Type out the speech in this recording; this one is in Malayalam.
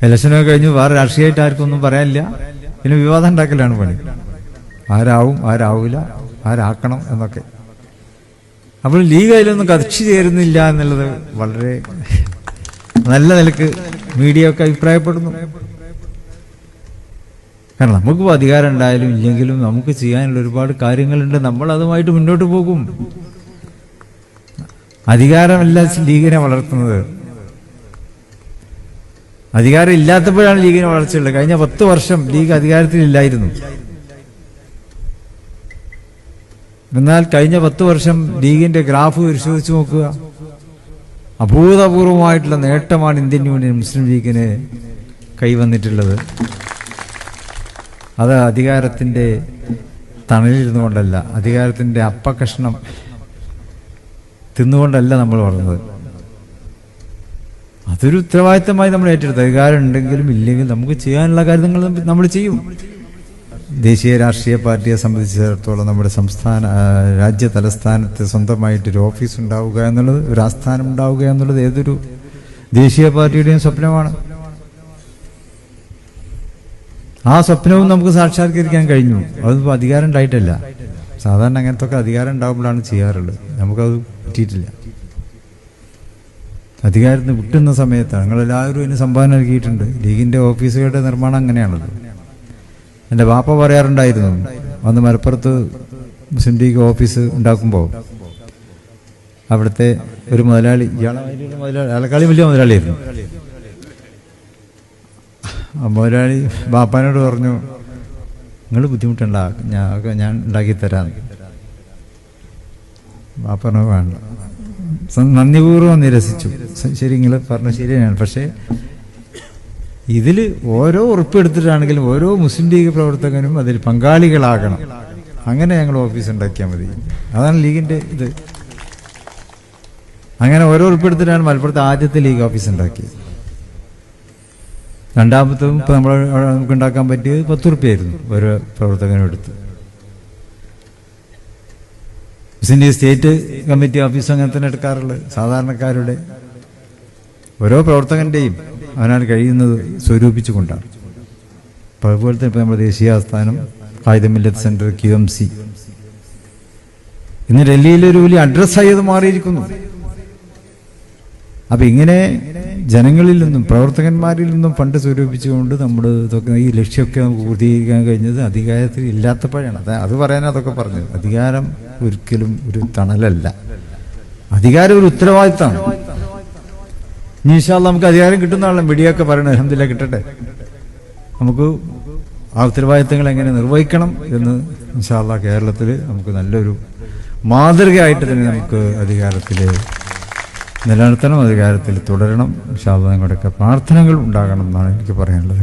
ഇലക്ഷനൊക്കെ കഴിഞ്ഞ് വേറെ രാഷ്ട്രീയമായിട്ട് ആർക്കും ഒന്നും പറയാനില്ല. പിന്നെ വിവാദം ഉണ്ടാക്കലാണ് പണി. ആരാവും ആരാവില്ല, ആരാക്കണം എന്നൊക്കെ. അപ്പോൾ ലീഗ് അതിലൊന്നും കക്ഷി ചേരുന്നില്ല എന്നുള്ളത് വളരെ നല്ല നിലക്ക് മീഡിയ ഒക്കെ അഭിപ്രായപ്പെടുന്നു. കാരണം നമുക്കിപ്പോൾ അധികാരം ഉണ്ടായാലും ഇല്ലെങ്കിലും നമുക്ക് ചെയ്യാനുള്ള ഒരുപാട് കാര്യങ്ങളുണ്ട്. നമ്മൾ അതുമായിട്ട് മുന്നോട്ട് പോകും. അധികാരമല്ല ലീഗിനെ വളർത്തുന്നത്. അധികാരം ഇല്ലാത്തപ്പോഴാണ് ലീഗിനെ വളർച്ചയുള്ളത്. കഴിഞ്ഞ 10 വർഷം ലീഗ് അധികാരത്തിലില്ലായിരുന്നു. എന്നാൽ കഴിഞ്ഞ 10 വർഷം ലീഗിന്റെ ഗ്രാഫ് പരിശോധിച്ച് നോക്കുക. അഭൂതപൂർവമായിട്ടുള്ള നേട്ടമാണ് ഇന്ത്യൻ യൂണിയൻ മുസ്ലിം ലീഗിന് കൈവന്നിട്ടുള്ളത്. അത് അധികാരത്തിന്റെ തണലിരുന്നു കൊണ്ടല്ല, അധികാരത്തിന്റെ അപ്പകഷ്ണം തിന്നുകൊണ്ടല്ല നമ്മൾ വളർന്നത്. അതൊരു ഉത്തരവാദിത്തമായി നമ്മൾ ഏറ്റെടുത്ത്. അധികാരം ഉണ്ടെങ്കിലും ഇല്ലെങ്കിലും നമുക്ക് ചെയ്യാനുള്ള കാര്യങ്ങൾ നമ്മൾ ചെയ്യും. ദേശീയ രാഷ്ട്രീയ പാർട്ടിയെ സംബന്ധിച്ചിടത്തോളം നമ്മുടെ രാജ്യ തലസ്ഥാനത്ത് സ്വന്തമായിട്ടൊരു ഓഫീസ് ഉണ്ടാവുക എന്നുള്ളത്, ഒരു ആസ്ഥാനം ഉണ്ടാവുക എന്നുള്ളത് ഏതൊരു ദേശീയ പാർട്ടിയുടെയും സ്വപ്നമാണ്. ആ സ്വപ്നവും നമുക്ക് സാക്ഷാത്കരിക്കാൻ കഴിഞ്ഞു. അതിപ്പോൾ അധികാരം ഉണ്ടായിട്ടല്ല. സാധാരണ അങ്ങനത്തെ ഒക്കെ അധികാരം ഉണ്ടാകുമ്പോഴാണ് ചെയ്യാറുള്ളത്. നമുക്കത് പറ്റിയിട്ടില്ല. അധികാരത്തിന് വിട്ടുന്ന സമയത്താണ്. ഞങ്ങളെല്ലാവരും ഇതിന് സംഭാവന നൽകിയിട്ടുണ്ട്. ലീഗിന്റെ ഓഫീസുകളുടെ നിർമ്മാണം അങ്ങനെയാണല്ലോ. എൻ്റെ ബാപ്പ പറയാറുണ്ടായിരുന്നു, അന്ന് മലപ്പുറത്ത് മുസ്ലിം ലീഗ് ഓഫീസ് ഉണ്ടാക്കുമ്പോൾ അവിടുത്തെ ഒരു മുതലാളി, ആളെക്കാളും വലിയ മുതലാളിയായിരുന്നു. ആ മുതലാളി ബാപ്പാനോട് പറഞ്ഞു, നിങ്ങൾ ബുദ്ധിമുട്ടുണ്ട, ഞാൻ ഉണ്ടാക്കിത്തരാം. ബാപ്പ പറഞ്ഞു വേണ്ട. നന്ദിപൂർവ്വം നിരസിച്ചു. ശരി, നിങ്ങൾ പറഞ്ഞു ശരിയാണ്. പക്ഷേ ഇതിൽ ഓരോ ഉറപ്പെടുത്തിട്ടാണെങ്കിലും ഓരോ മുസ്ലിം ലീഗ് പ്രവർത്തകനും അതിൽ പങ്കാളികളാകണം. അങ്ങനെ ഞങ്ങൾ ഓഫീസ് ഉണ്ടാക്കിയാൽ മതി. അതാണ് ലീഗിന്റെ ഇത്. അങ്ങനെ ഓരോ ഉറപ്പെടുത്തിട്ടാണ് മലപ്പുറത്ത് ആദ്യത്തെ ലീഗ് ഓഫീസ് ഉണ്ടാക്കിയത്. രണ്ടാമത്തും ഇപ്പം നമുക്ക് ഉണ്ടാക്കാൻ പറ്റിയത് 10 റുപ്യായിരുന്നു ഓരോ പ്രവർത്തകനും എടുത്ത്. മുസ്ലിം ലീഗ് സ്റ്റേറ്റ് കമ്മിറ്റി ഓഫീസ് അങ്ങനെ തന്നെ എടുക്കാറുള്ളത്. സാധാരണക്കാരുടെ ഓരോ പ്രവർത്തകന്റെയും അവനാൽ കഴിയുന്നത് സ്വരൂപിച്ചുകൊണ്ടാണ്. അപ്പം അതുപോലെ തന്നെ ഇപ്പം നമ്മുടെ ദേശീയ ആസ്ഥാനം ഖായിദ മില്ലത്ത് സെന്റർ QMC ഇന്ന് ഡൽഹിയിലൊരു വലിയ അഡ്രസ്സായി അത് മാറിയിരിക്കുന്നു. അപ്പം ഇങ്ങനെ ജനങ്ങളിൽ നിന്നും പ്രവർത്തകന്മാരിൽ നിന്നും ഫണ്ട് സ്വരൂപിച്ചുകൊണ്ട് നമ്മൾ ഇതൊക്കെ ഈ ലക്ഷ്യമൊക്കെ നമുക്ക് പൂർത്തീകരിക്കാൻ കഴിഞ്ഞത് അധികാരത്തിൽ ഇല്ലാത്തപ്പോഴാണ്. അത് പറയാൻ അതൊക്കെ പറഞ്ഞത്. അധികാരം ഒരിക്കലും ഒരു തണലല്ല. അധികാരം ഒരു ഉത്തരവാദിത്തമാണ്. ഇനി ഇൻഷാ അല്ലാഹ് നമുക്ക് അധികാരം കിട്ടുന്നതാണല്ലോ മീഡിയ ഒക്കെ പറയണത്. അൽഹംദുലില്ലാഹ് കിട്ടട്ടെ. നമുക്ക് ആ ഉത്തരവാദിത്തങ്ങൾ എങ്ങനെ നിർവഹിക്കണം എന്ന് ഇൻഷാ അല്ലാഹ് കേരളത്തിൽ നമുക്ക് നല്ലൊരു മാതൃകയായിട്ട് തന്നെ നമുക്ക് അധികാരത്തിൽ നിലനിർത്തണം, അധികാരത്തിൽ തുടരണം. ഇൻഷാ അല്ലാഹ് നിങ്ങളുടെയൊക്കെ പ്രാർത്ഥനകൾ ഉണ്ടാകണം എന്നാണ് എനിക്ക് പറയാനുള്ളത്.